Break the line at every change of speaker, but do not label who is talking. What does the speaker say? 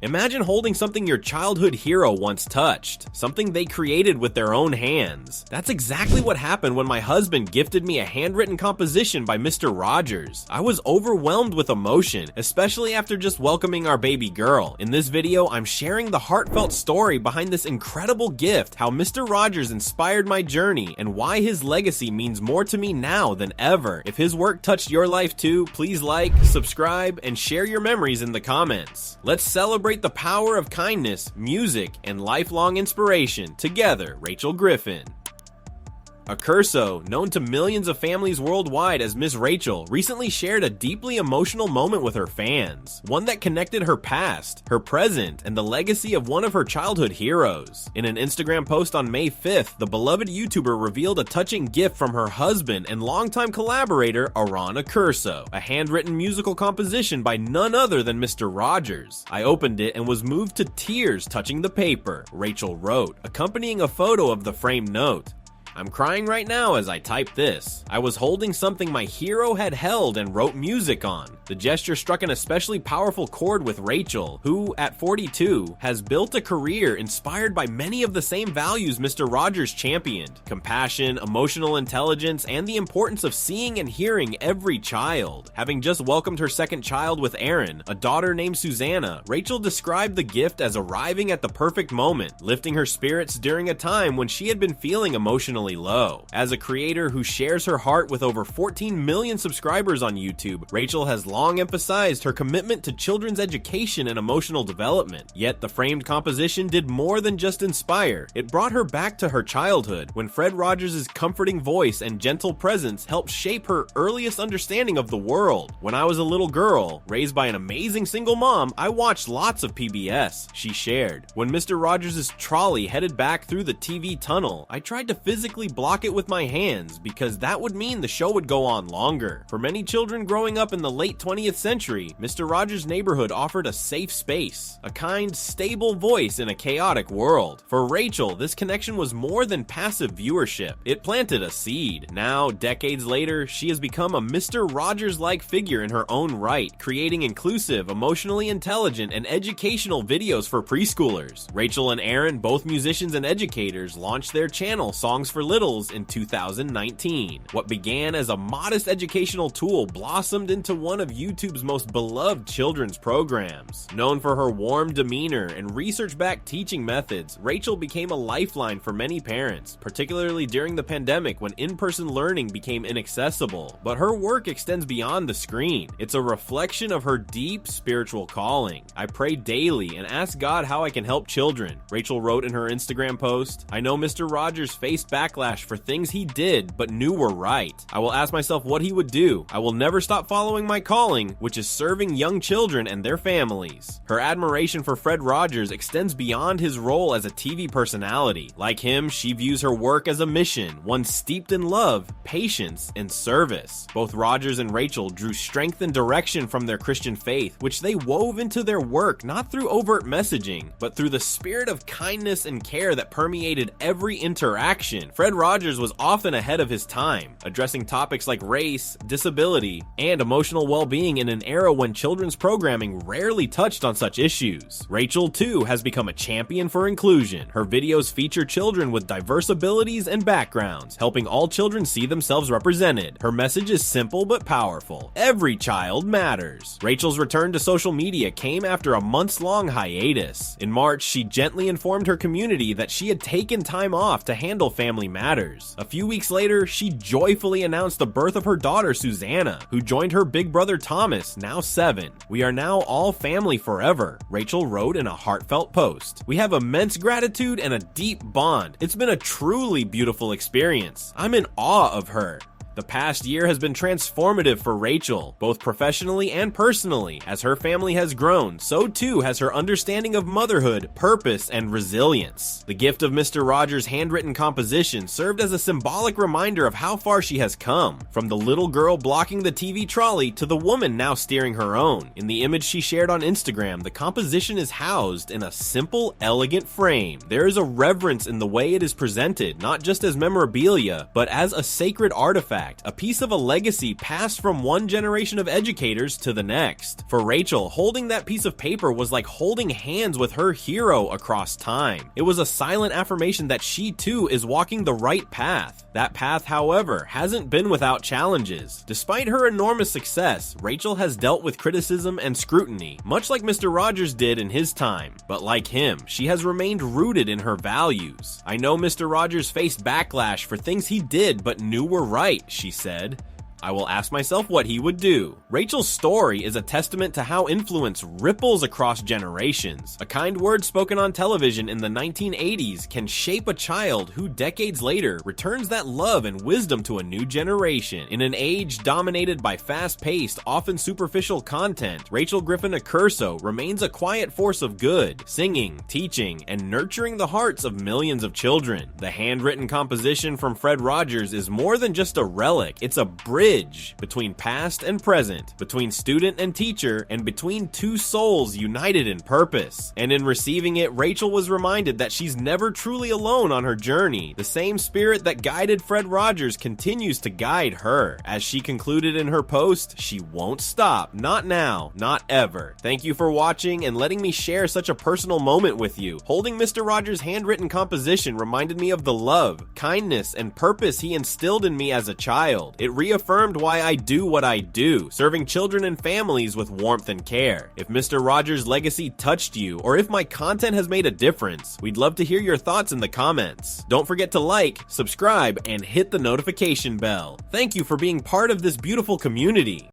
Imagine holding something your childhood hero once touched, something they created with their own hands. That's exactly what happened when my husband gifted me a handwritten composition by Mr. Rogers. I was overwhelmed with emotion, especially after just welcoming our baby girl. In this video, I'm sharing the heartfelt story behind this incredible gift, how Mr. Rogers inspired my journey, and why his legacy means more to me now than ever. If his work touched your life too, please like, subscribe, and share your memories in the comments. Let's celebrate the power of kindness, music, and lifelong inspiration. Together, Rachel Griffin. A Curso, known to millions of families worldwide as Miss Rachel, recently shared a deeply emotional moment with her fans. One that connected her past, her present, and the legacy of one of her childhood heroes. In an Instagram post on May 5th, the beloved YouTuber revealed a touching gift from her husband and longtime collaborator, Aaron A Curso, a handwritten musical composition by none other than Mr. Rogers. "I opened it and was moved to tears touching the paper," Rachel wrote, accompanying a photo of the framed note. "I'm crying right now as I type this. I was holding something my hero had held and wrote music on." The gesture struck an especially powerful chord with Rachel, who, at 42, has built a career inspired by many of the same values Mr. Rogers championed: compassion, emotional intelligence, and the importance of seeing and hearing every child. Having just welcomed her second child with Erin, a daughter named Susanna, Rachel described the gift as arriving at the perfect moment, lifting her spirits during a time when she had been feeling emotionally low. As a creator who shares her heart with over 14 million subscribers on YouTube, Rachel has long emphasized her commitment to children's education and emotional development. Yet the framed composition did more than just inspire. It brought her back to her childhood, when Fred Rogers' comforting voice and gentle presence helped shape her earliest understanding of the world. "When I was a little girl, raised by an amazing single mom, I watched lots of PBS," she shared. "When Mr. Rogers' trolley headed back through the TV tunnel, I tried to physically block it with my hands because that would mean the show would go on longer. For many children growing up in the late 20th century, Mr. Rogers' neighborhood offered a safe space, a kind, stable voice in a chaotic world." For Rachel, this connection was more than passive viewership. It planted a seed. Now, decades later, she has become a Mr. Rogers-like figure in her own right, creating inclusive, emotionally intelligent, and educational videos for preschoolers. Rachel and Aaron, both musicians and educators, launched their channel Songs for Littles in 2019. What began as a modest educational tool blossomed into one of YouTube's most beloved children's programs. Known for her warm demeanor and research-backed teaching methods, Rachel became a lifeline for many parents, particularly during the pandemic when in-person learning became inaccessible. But her work extends beyond the screen. It's a reflection of her deep spiritual calling. "I pray daily and ask God how I can help children," Rachel wrote in her Instagram post. "I know Mr. Rogers faced backlash for things he did but knew were right. I will ask myself what he would do. I will never stop following my calling, which is serving young children and their families." Her admiration for Fred Rogers extends beyond his role as a TV personality. Like him, she views her work as a mission, one steeped in love, patience, and service. Both Rogers and Rachel drew strength and direction from their Christian faith, which they wove into their work not through overt messaging, but through the spirit of kindness and care that permeated every interaction. Fred Rogers was often ahead of his time, addressing topics like race, disability, and emotional well-being in an era when children's programming rarely touched on such issues. Rachel, too, has become a champion for inclusion. Her videos feature children with diverse abilities and backgrounds, helping all children see themselves represented. Her message is simple but powerful: every child matters. Rachel's return to social media came after a months-long hiatus. In March, she gently informed her community that she had taken time off to handle family matters. A few weeks later, she joyfully announced the birth of her daughter Susanna, who joined her big brother Thomas, now 7. "We are now all family forever," Rachel wrote in a heartfelt post. "We have immense gratitude and a deep bond. It's been a truly beautiful experience. I'm in awe of her." The past year has been transformative for Rachel, both professionally and personally. As her family has grown, so too has her understanding of motherhood, purpose, and resilience. The gift of Mr. Rogers' handwritten composition served as a symbolic reminder of how far she has come, from the little girl blocking the TV trolley to the woman now steering her own. In the image she shared on Instagram, the composition is housed in a simple, elegant frame. There is a reverence in the way it is presented, not just as memorabilia, but as a sacred artifact. artifact, a piece of a legacy passed from one generation of educators to the next. For Rachel, holding that piece of paper was like holding hands with her hero across time. It was a silent affirmation that she too is walking the right path. That path, however, hasn't been without challenges. Despite her enormous success, Rachel has dealt with criticism and scrutiny, much like Mr. Rogers did in his time. But like him, she has remained rooted in her values. "I know Mr. Rogers faced backlash for things he did but knew were right," she said. "I will ask myself what he would do." Rachel's story is a testament to how influence ripples across generations. A kind word spoken on television in the 1980s can shape a child who decades later returns that love and wisdom to a new generation. In an age dominated by fast-paced, often superficial content, Rachel Griffin Accurso remains a quiet force of good, singing, teaching, and nurturing the hearts of millions of children. The handwritten composition from Fred Rogers is more than just a relic, it's a bridge between past and present, between student and teacher, and between two souls united in purpose. And in receiving it, Rachel was reminded that she's never truly alone on her journey. The same spirit that guided Fred Rogers continues to guide her. As she concluded in her post, she won't stop. Not now, not ever. Thank you for watching and letting me share such a personal moment with you. Holding Mr. Rogers' handwritten composition reminded me of the love, kindness, and purpose he instilled in me as a child. It reaffirmed why I do what I do, serving children and families with warmth and care. If Mr. Rogers' legacy touched you, or if my content has made a difference, we'd love to hear your thoughts in the comments. Don't forget to like, subscribe, and hit the notification bell. Thank you for being part of this beautiful community.